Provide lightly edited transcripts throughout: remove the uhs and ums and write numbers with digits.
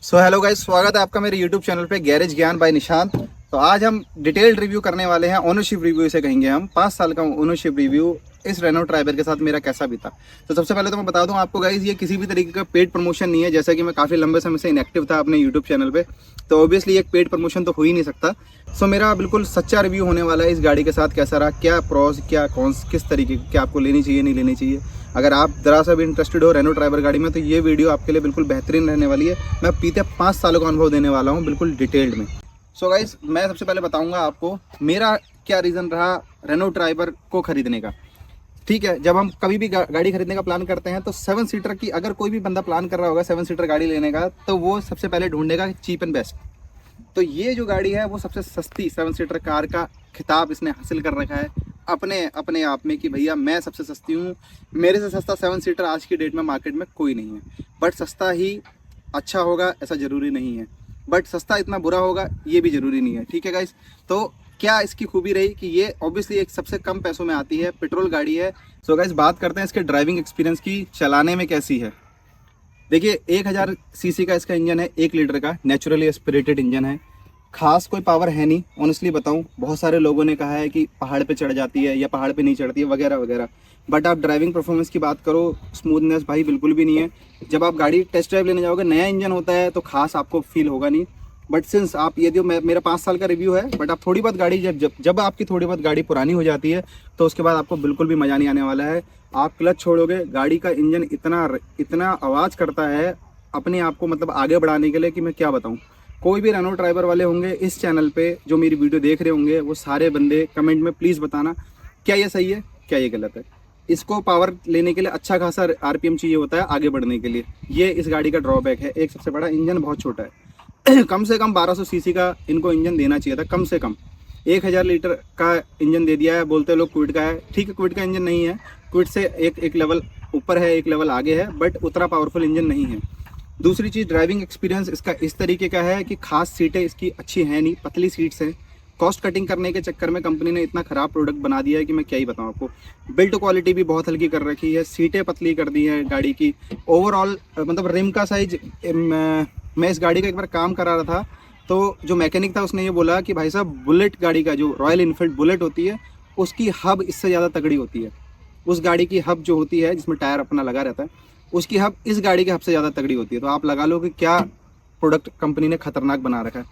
So hello guys, स्वागत है आपका मेरे यूट्यूब चैनल पे गैरेज ज्ञान बाय निशांत। तो आज हम डिटेल्ड रिव्यू करने वाले हैं, ओनरशिप रिव्यू इसे कहेंगे हम। 5 साल का ओनरशिप रिव्यू इस रेनो ट्राइबर के साथ मेरा कैसा बीता। तो सबसे पहले तो मैं बता दूं आपको गाइस, ये किसी भी तरीके का पेड प्रमोशन नहीं है। जैसा कि मैं काफ़ी लंबे समय से इनएक्टिव था अपने यूट्यूब चैनल पे, तो ऑब्वियसली एक पेड प्रमोशन तो हो ही नहीं सकता। सो मेरा बिल्कुल सच्चा रिव्यू होने वाला है इस गाड़ी के साथ, कैसा रहा, क्या प्रोस क्या कॉन्स, किस तरीके की आपको लेनी चाहिए नहीं लेनी चाहिए। अगर आप ज़रा सा भी इंटरेस्टेड हो रेनो ट्राइबर गाड़ी में, तो ये वीडियो आपके लिए बिल्कुल बेहतरीन रहने वाली है। मैं बीते 5 सालों का अनुभव देने वाला हूँ बिल्कुल डिटेल्ड में। सो गाइस, मैं सबसे पहले बताऊंगा आपको मेरा क्या रीज़न रहा रेनो ट्राइबर को खरीदने का। ठीक है, जब हम कभी भी गाड़ी खरीदने का प्लान करते हैं तो 7 सीटर की, अगर कोई भी बंदा प्लान कर रहा होगा 7 सीटर गाड़ी लेने का, तो वो सबसे पहले ढूंढेगा चीप एंड बेस्ट। तो ये जो गाड़ी है वो सबसे सस्ती 7 सीटर कार का खिताब इसने हासिल कर रखा है अपने अपने आप में, कि भैया मैं सबसे सस्ती हूँ, मेरे से सस्ता 7 सीटर आज की डेट में मार्केट में कोई नहीं है। बट सस्ता ही अच्छा होगा ऐसा ज़रूरी नहीं है, बट सस्ता इतना बुरा होगा ये भी ज़रूरी नहीं है। ठीक है गाइस, तो क्या इसकी खूबी रही कि ये ऑब्वियसली एक सबसे कम पैसों में आती है, पेट्रोल गाड़ी है। सो गाइस, बात करते हैं इसके ड्राइविंग एक्सपीरियंस की, चलाने में कैसी है। देखिए, 1000 सीसी का इसका इंजन है, 1 लीटर का नेचुरली एस्पिरेटेड इंजन है। खास कोई पावर है नहीं, ऑनेस्टली बताऊं। बहुत सारे लोगों ने कहा है कि पहाड़ पे चढ़ जाती है या पहाड़ पे नहीं चढ़ती है वगैरह वगैरह, बट आप ड्राइविंग परफॉर्मेंस की बात करो, स्मूथनेस भाई बिल्कुल भी नहीं है। जब आप गाड़ी टेस्ट ड्राइव लेने जाओगे, नया इंजन होता है तो खास आपको फील होगा नहीं। बट सिंस आप, ये जो मेरा 5 साल का रिव्यू है, बट आप थोड़ी बहुत गाड़ी जब आपकी थोड़ी बहुत गाड़ी पुरानी हो जाती है, तो उसके बाद आपको बिल्कुल भी मज़ा नहीं आने वाला है। आप क्लच छोड़ोगे, गाड़ी का इंजन इतना इतना आवाज़ करता है अपने आप को मतलब आगे बढ़ाने के लिए कि मैं क्या बताऊँ। कोई भी रेनो ड्राइवर वाले होंगे इस चैनल पे जो मेरी वीडियो देख रहे होंगे, वो सारे बंदे कमेंट में प्लीज़ बताना क्या ये सही है क्या ये गलत है। इसको पावर लेने के लिए अच्छा खासा आरपीएम चाहिए होता है आगे बढ़ने के लिए। ये इस गाड़ी का ड्रॉबैक है। एक सबसे बड़ा, इंजन बहुत छोटा है। कम से कम 1200 सीसी का इनको इंजन देना चाहिए था, कम से कम। 1000 लीटर का इंजन दे दिया है, बोलते लोग क्विड का है। ठीक है, क्विड का इंजन नहीं है, क्विड से एक लेवल ऊपर है, एक लेवल आगे है, बट उतना पावरफुल इंजन नहीं है। दूसरी चीज़, ड्राइविंग एक्सपीरियंस इसका इस तरीके का है कि खास सीटें इसकी अच्छी हैं नहीं, पतली सीट्स हैं। कॉस्ट कटिंग करने के चक्कर में कंपनी ने इतना ख़राब प्रोडक्ट बना दिया है कि मैं क्या ही बताऊँ आपको। बिल्ड क्वालिटी भी बहुत हल्की कर रखी है, सीटें पतली कर दी हैं गाड़ी की। ओवरऑल मतलब रिम का साइज, मैं इस गाड़ी का एक बार काम करा रहा था, तो जो मैकेनिक था उसने ये बोला कि भाई साहब, बुलेट गाड़ी का जो रॉयल इनफील्ड बुलेट होती है, उसकी हब इससे ज़्यादा तगड़ी होती है। उस गाड़ी की हब जो होती है, जिसमें टायर अपना लगा रहता है, उसकी हब इस गाड़ी के हब से ज़्यादा तगड़ी होती है। तो आप लगा लो कि क्या प्रोडक्ट कंपनी ने खतरनाक बना रखा है।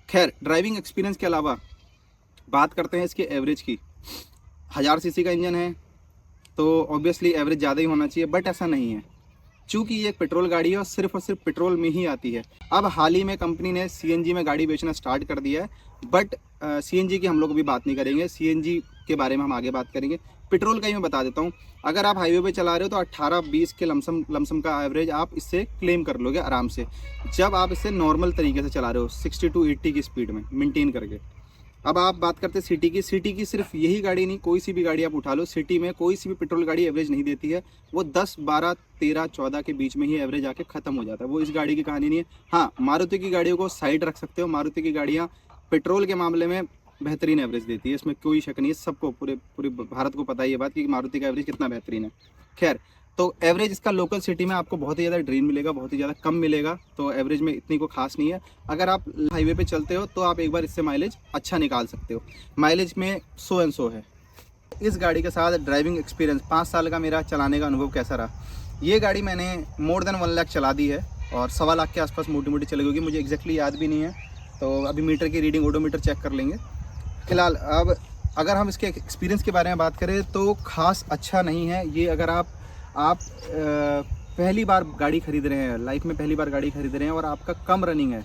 खैर, ड्राइविंग एक्सपीरियंस के अलावा बात करते हैं इसके एवरेज की। 1000 सीसी का इंजन है तो ऑब्वियसली एवरेज ज़्यादा ही होना चाहिए, बट ऐसा नहीं है। चूँकि ये एक पेट्रोल गाड़ी है और सिर्फ पेट्रोल में ही आती है। अब हाल ही में कंपनी ने सीएनजी में गाड़ी बेचना स्टार्ट कर दिया है, बट सीएनजी की हम लोग अभी बात नहीं करेंगे, सीएनजी के बारे में हम आगे बात करेंगे। पेट्रोल का ही मैं बता देता हूँ। अगर आप हाईवे पे चला रहे हो तो 18-20 के लमसम का एवरेज आप इससे क्लेम कर लोगे आराम से, जब आप इसे नॉर्मल तरीके से चला रहे हो 60 to 80 की स्पीड में मेंटेन करके। अब आप बात करते हैं सिटी की सिर्फ यही गाड़ी नहीं, कोई सी भी गाड़ी आप उठा लो, सिटी में कोई सी भी पेट्रोल गाड़ी एवरेज नहीं देती है। वो 10, 12, 13, 14 के बीच में ही एवरेज आके ख़त्म हो जाता है। वो इस गाड़ी की कहानी नहीं है। हाँ, मारुति की गाड़ियों को साइड रख सकते हो, मारुति की गाड़ियाँ पेट्रोल के मामले में बेहतरीन एवरेज देती है, इसमें कोई शक नहीं है। सबको पूरे भारत को पता है ये बात कि मारुति का एवरेज कितना बेहतरीन है। खैर, तो एवरेज इसका लोकल सिटी में आपको बहुत ही ज़्यादा ड्रीम मिलेगा, बहुत ही ज़्यादा कम मिलेगा, तो एवरेज में इतनी को खास नहीं है। अगर आप हाईवे पे चलते हो तो आप एक बार इससे माइलेज अच्छा निकाल सकते हो। माइलेज में 100 एंड 100 है। इस गाड़ी के साथ ड्राइविंग एक्सपीरियंस 5 साल का मेरा चलाने का अनुभव कैसा रहा। ये गाड़ी मैंने मोर देन 1 लाख चला दी है और 1.25 लाख के आसपास मोटी मोटी चली होगी, मुझे एग्जैक्टली याद भी नहीं है। तो अभी मीटर की रीडिंग, ओडोमीटर चेक कर लेंगे फिलहाल। अब अगर हम इसके एक्सपीरियंस के बारे में बात करें तो खास अच्छा नहीं है ये। अगर आप पहली बार गाड़ी खरीद रहे हैं, लाइफ में पहली बार गाड़ी खरीद रहे हैं और आपका कम रनिंग है,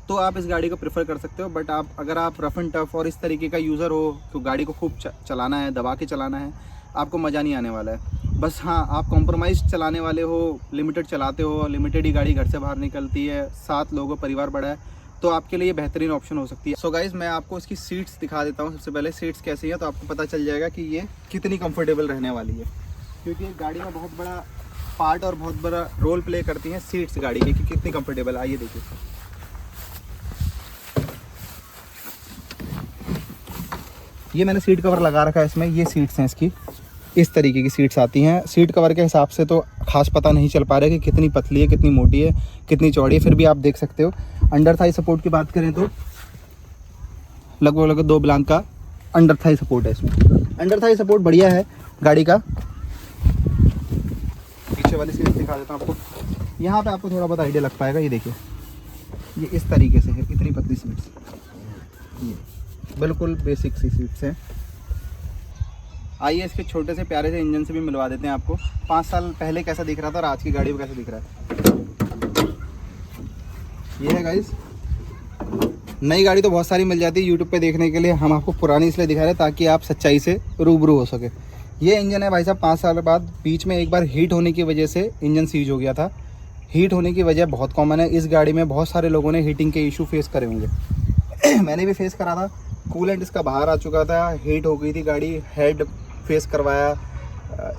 तो आप इस गाड़ी को प्रेफर कर सकते हो। बट अगर आप रफ एंड टफ और इस तरीके का यूज़र हो तो गाड़ी को खूब चलाना है, दबा के चलाना है, आपको मज़ा नहीं आने वाला है। बस हाँ, आप कॉम्प्रोमाइज़ चलाने वाले हो, लिमिटेड चलाते हो, लिमिटेड ही गाड़ी घर से बाहर निकलती है, 7 लोगों परिवार बड़ा है, तो आपके लिए बेहतरीन ऑप्शन हो सकती है। सो गाइज़, मैं आपको इसकी सीट्स दिखा देता हूँ। सबसे पहले सीट्स कैसी हैं तो आपको पता चल जाएगा कि ये कितनी कंफर्टेबल रहने वाली है, क्योंकि गाड़ी में बहुत बड़ा पार्ट और बहुत बड़ा रोल प्ले करती हैं सीट्स गाड़ी की कि कितनी कंफर्टेबल। आइए देखिए, ये मैंने सीट कवर लगा रखा है इसमें, ये सीट्स हैं इसकी। इस तरीके की सीट्स आती हैं। सीट कवर के हिसाब से तो खास पता नहीं चल पा रहा है कि कितनी पतली है, कितनी मोटी है, कितनी चौड़ी है, फिर भी आप देख सकते हो। अंडर थाई सपोर्ट की बात करें तो लगभग 2 ब्लांक का अंडर थाई सपोर्ट है इसमें। अंडर थाई सपोर्ट बढ़िया है गाड़ी का। पीछे वाली सीट दिखा देता हूँ आपको, यहाँ पे आपको थोड़ा बहुत आइडिया लग पाएगा। ये देखिए, ये इस तरीके से है, इतनी पतली सीट्स, ये बिल्कुल बेसिक सी सीट्स हैं। आइए इसके छोटे से प्यारे से इंजन से भी मिलवा देते हैं आपको। 5 साल पहले कैसा दिख रहा था और आज की गाड़ी में कैसा दिख रहा है। ये है गाइस, नई गाड़ी तो बहुत सारी मिल जाती है यूट्यूब पे देखने के लिए, हम आपको पुरानी इसलिए दिखा रहे हैं ताकि आप सच्चाई से रूबरू हो सके। ये इंजन है भाई साहब 5 साल बाद, बीच में एक बार हीट होने की वजह से इंजन सीज हो गया था। हीट होने की वजह बहुत कॉमन है, इस गाड़ी में बहुत सारे लोगों ने हीटिंग के इशू फेस करे होंगे। मैंने भी फेस करा था, कूलेंट इसका बाहर आ चुका था, हीट हो गई थी गाड़ी, हेड फेस करवाया,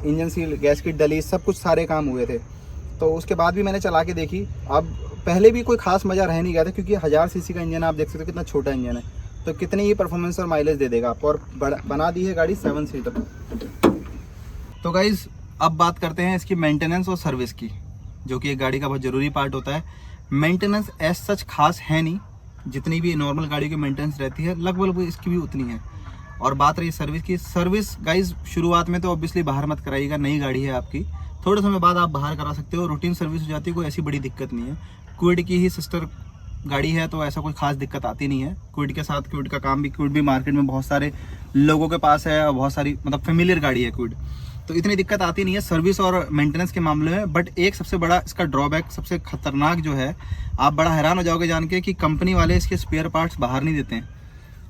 इंजन सील, गैस की डली, सब कुछ सारे काम हुए थे। तो उसके बाद भी मैंने चला के देखी। अब पहले भी कोई खास मज़ा रह नहीं गया था, क्योंकि 1000 सीसी का इंजन आप देख सकते हो कितना छोटा इंजन है, तो कितनी ही परफॉर्मेंस और माइलेज दे देगा आपको। और बना दी है गाड़ी 7 सीटर। तो गाइज़ अब बात करते हैं इसकी मेंटेनेंस और सर्विस की, जो कि एक गाड़ी का बहुत ज़रूरी पार्ट होता है। मेंटेनेंस एज सच खास है नहीं, जितनी भी नॉर्मल गाड़ी की मेंटेनेंस रहती है लगभग इसकी भी उतनी है। और बात रही सर्विस की, सर्विस गाइज शुरुआत में तो ऑब्वियसली बाहर मत कराइएगा, नई गाड़ी है आपकी, थोड़े समय बाद आप बाहर करा सकते हो, रूटीन सर्विस हो जाती है, कोई ऐसी बड़ी दिक्कत नहीं है। क्विड की ही सिस्टर गाड़ी है तो ऐसा कोई खास दिक्कत आती नहीं है। क्विड के साथ, क्विड का काम भी, क्विड भी मार्केट में बहुत सारे लोगों के पास है और बहुत सारी मतलब फेमिलियर गाड़ी है क्विड, तो इतनी दिक्कत आती नहीं है सर्विस और मेंटेनेंस के मामले में। बट एक सबसे बड़ा इसका ड्रॉबैक, सबसे खतरनाक जो है, आप बड़ा हैरान हो जाओगे जान के कि कंपनी वाले इसके स्पेयर पार्ट्स बाहर नहीं देते हैं।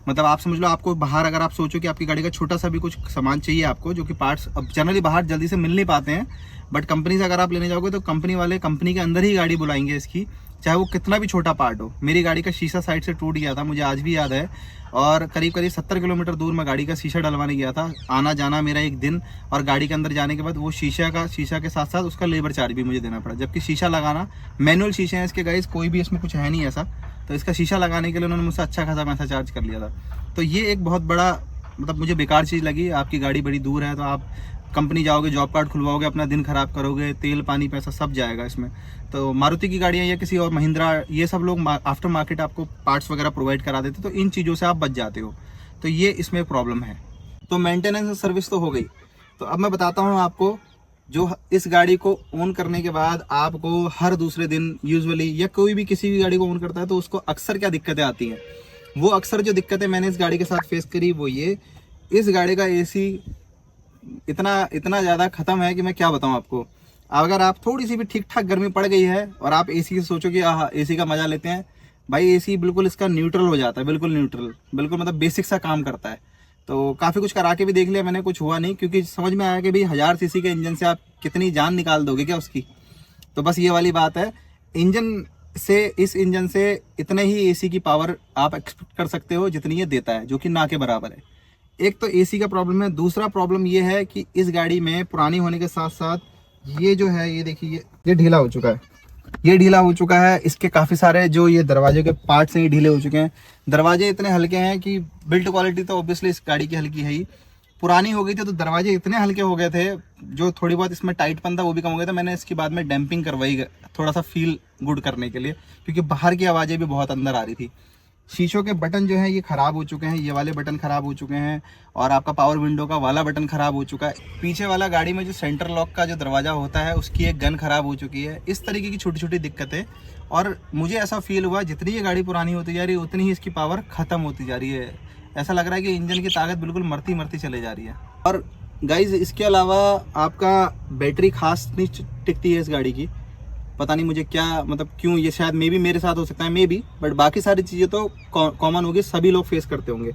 मतलब आप समझ लो, आपको बाहर अगर आप सोचो कि आपकी गाड़ी का छोटा सा भी कुछ सामान चाहिए आपको, जो कि पार्ट्स अब जनरली बाहर जल्दी से मिल नहीं पाते हैं, बट कंपनी से अगर आप लेने जाओगे तो कंपनी वाले कंपनी के अंदर ही गाड़ी बुलाएंगे इसकी, चाहे वो कितना भी छोटा पार्ट हो। मेरी गाड़ी का शीशा साइड से टूट गया था, मुझे आज भी याद है, और करीब 70 किलोमीटर दूर मैं गाड़ी का शीशा डलवाने गया था। आना जाना मेरा एक दिन, और गाड़ी के अंदर जाने के बाद वो शीशा के साथ साथ उसका लेबर चार्ज भी मुझे देना पड़ा, जबकि शीशा लगाना मैनुअल शीशे हैं इसके गाइस, कोई भी इसमें कुछ है नहीं ऐसा, तो इसका शीशा लगाने के लिए उन्होंने मुझसे अच्छा खासा पैसा चार्ज कर लिया था। तो ये एक बहुत बड़ा मतलब मुझे बेकार चीज़ लगी। आपकी गाड़ी बड़ी दूर है तो आप कंपनी जाओगे, जॉब कार्ड खुलवाओगे, अपना दिन खराब करोगे, तेल पानी पैसा सब जाएगा इसमें। तो मारुति की गाड़ियाँ या किसी और महिंद्रा, ये सब लोग आफ्टर मार्केट आपको पार्ट्स वगैरह प्रोवाइड करा देते, तो इन चीज़ों से आप बच जाते हो। तो ये इसमें प्रॉब्लम है। तो मेंटेनेंस और सर्विस तो हो गई। तो अब मैं बताता हूँ आपको, जो इस गाड़ी को ऑन करने के बाद आपको हर दूसरे दिन यूजुअली, या कोई भी किसी भी गाड़ी को ऑन करता है तो उसको अक्सर क्या दिक्कतें आती हैं। वो अक्सर जो दिक्कतें मैंने इस गाड़ी के साथ फेस करी वो ये, इस गाड़ी का एसी इतना ज़्यादा ख़त्म है कि मैं क्या बताऊँ आपको। अगर आप थोड़ी सी भी ठीक ठाक गर्मी पड़ गई है और आप एसी से सोचो कि एसी का मज़ा लेते हैं, भाई एसी बिल्कुल इसका न्यूट्रल हो जाता है, बिल्कुल न्यूट्रल, बिल्कुल मतलब बेसिक सा काम करता है। तो काफ़ी कुछ करा के भी देख लिया मैंने, कुछ हुआ नहीं, क्योंकि समझ में आया कि भाई 1000 सीसी के इंजन से आप कितनी जान निकाल दोगे क्या उसकी। तो बस ये वाली बात है। इस इंजन से इतने ही एसी की पावर आप एक्सपेक्ट कर सकते हो जितनी ये देता है, जो कि ना के बराबर है। एक तो एसी का प्रॉब्लम है, दूसरा प्रॉब्लम ये है कि इस गाड़ी में पुरानी होने के साथ साथ ये जो है, ये देखिए, ये ढीला हो चुका है, ये ढीला हो चुका है। इसके काफ़ी सारे जो ये दरवाजे के पार्ट्स हैं ये ढीले हो चुके हैं। दरवाजे इतने हल्के हैं कि बिल्ड क्वालिटी तो ऑब्वियसली इस गाड़ी की हल्की है ही, पुरानी हो गई थी तो दरवाजे इतने हल्के हो गए थे, जो थोड़ी बहुत इसमें टाइटपन था वो भी कम हो गया था। मैंने इसके बाद में डैम्पिंग करवाई थोड़ा सा फील गुड करने के लिए, क्योंकि बाहर की आवाज़ें भी बहुत अंदर आ रही थी। शीशों के बटन जो है ये ख़राब हो चुके हैं, ये वाले बटन ख़राब हो चुके हैं, और आपका पावर विंडो का वाला बटन ख़राब हो चुका है। पीछे वाला गाड़ी में जो सेंटर लॉक का जो दरवाज़ा होता है उसकी एक गन ख़राब हो चुकी है। इस तरीके की छोटी छोटी दिक्कतें, और मुझे ऐसा फील हुआ जितनी ये गाड़ी पुरानी होती जा रही है उतनी ही इसकी पावर ख़त्म होती जा रही है। ऐसा लग रहा है कि इंजन की ताकत बिल्कुल मरती चले जा रही है। और गाइज इसके अलावा आपका बैटरी खास नहीं टिकती है इस गाड़ी की, पता नहीं मुझे क्या मतलब क्यों, ये शायद मे बी मेरे साथ हो सकता है, मे बी, बट बाकी सारी चीज़ें तो कॉमन होगी, सभी लोग फेस करते होंगे।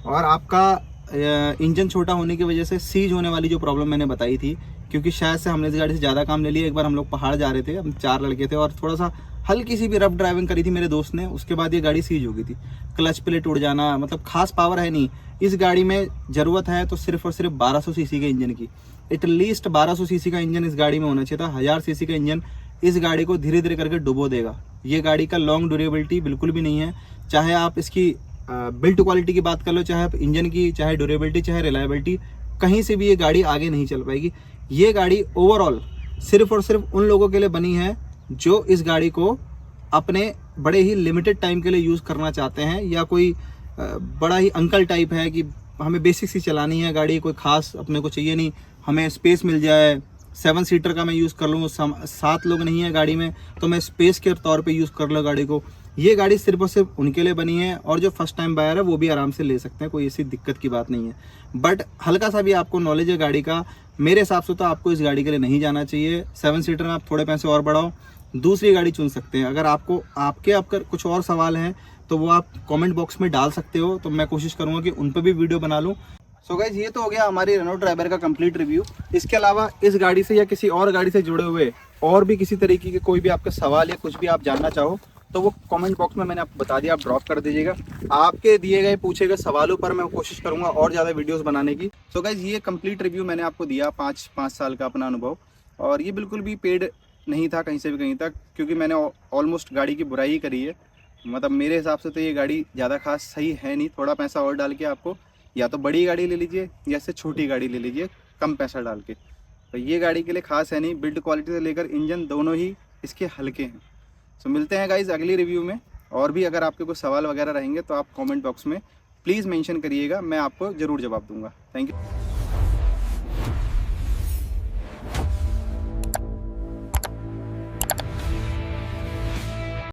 और आपका इंजन छोटा होने की वजह से सीज होने वाली जो प्रॉब्लम मैंने बताई थी, क्योंकि शायद से हमने इस गाड़ी से ज़्यादा काम ले लिया। एक बार हम लोग पहाड़ जा रहे थे, हम 4 लड़के थे, और थोड़ा सा हल्की सी भी रफ ड्राइविंग करी थी मेरे दोस्त ने, उसके बाद ये गाड़ी सीज हो गई थी। क्लच प्लेट उड़ जाना, मतलब खास पावर है नहीं इस गाड़ी में। ज़रूरत है तो सिर्फ और सिर्फ 1200 सीसी के इंजन की, एटलीस्ट 1200 सीसी का इंजन इस गाड़ी में होना चाहिए था। 1000 सीसी का इंजन इस गाड़ी को धीरे धीरे करके डुबो देगा। ये गाड़ी का लॉन्ग ड्यूरेबिलिटी बिल्कुल भी नहीं है, चाहे आप इसकी बिल्ड क्वालिटी की बात कर लो, चाहे आप इंजन की, चाहे ड्यूरेबिलिटी, चाहे रिलायबिलिटी, कहीं से भी ये गाड़ी आगे नहीं चल पाएगी। ये गाड़ी ओवरऑल सिर्फ और सिर्फ उन लोगों के लिए बनी है जो इस गाड़ी को अपने बड़े ही लिमिटेड टाइम के लिए यूज़ करना चाहते हैं, या कोई बड़ा ही अंकल टाइप है कि हमें बेसिक सी चलानी है गाड़ी, कोई खास अपने को चाहिए नहीं, हमें स्पेस मिल जाए, 7 सीटर का मैं यूज़ कर लूँ, 7 लोग नहीं है गाड़ी में तो मैं स्पेस के तौर पे यूज़ कर लूँ गाड़ी को। ये गाड़ी सिर्फ और सिर्फ उनके लिए बनी है, और जो फर्स्ट टाइम बायर है वो भी आराम से ले सकते हैं, कोई ऐसी दिक्कत की बात नहीं है। बट हल्का सा भी आपको नॉलेज है गाड़ी का, मेरे हिसाब से तो आपको इस गाड़ी के लिए नहीं जाना चाहिए। 7 सीटर में आप थोड़े पैसे और बढ़ाओ, दूसरी गाड़ी चुन सकते हैं। अगर आपके कुछ और सवाल हैं तो वो आप कमेंट बॉक्स में डाल सकते हो, तो मैं कोशिश करूँगा कि उन पर भी वीडियो बना लूँ। सो गाइज, ये तो हो गया हमारी रेनो ट्राइबर का कंप्लीट रिव्यू। इसके अलावा इस गाड़ी से या किसी और गाड़ी से जुड़े हुए और भी किसी तरीके के कोई भी आपका सवाल या कुछ भी आप जानना चाहो तो वो कमेंट बॉक्स में मैंने आपको बता दिया, आप ड्रॉप कर दीजिएगा। आपके दिए गए पूछे गए सवालों पर मैं कोशिश करूंगा और ज़्यादा वीडियोस बनाने की। सो गाइज, ये कंप्लीट रिव्यू मैंने आपको दिया 5 साल का अपना अनुभव, और ये बिल्कुल भी पेड नहीं था कहीं से भी कहीं तक, क्योंकि मैंने ऑलमोस्ट गाड़ी की बुराई ही करी है। मतलब मेरे हिसाब से तो ये गाड़ी ज़्यादा खास सही है नहीं। थोड़ा पैसा और डाल के आपको या तो बड़ी गाड़ी ले लीजिए या से छोटी गाड़ी ले लीजिए कम पैसा डाल के, तो ये गाड़ी के लिए खास है नहीं। बिल्ड क्वालिटी से लेकर इंजन दोनों ही इसके हल्के हैं। सो मिलते हैं गाइज अगली रिव्यू में, और भी अगर आपके कोई सवाल वगैरह रहेंगे तो आप कमेंट बॉक्स में प्लीज़ मेंशन करिएगा, मैं आपको ज़रूर जवाब दूंगा। Thank you.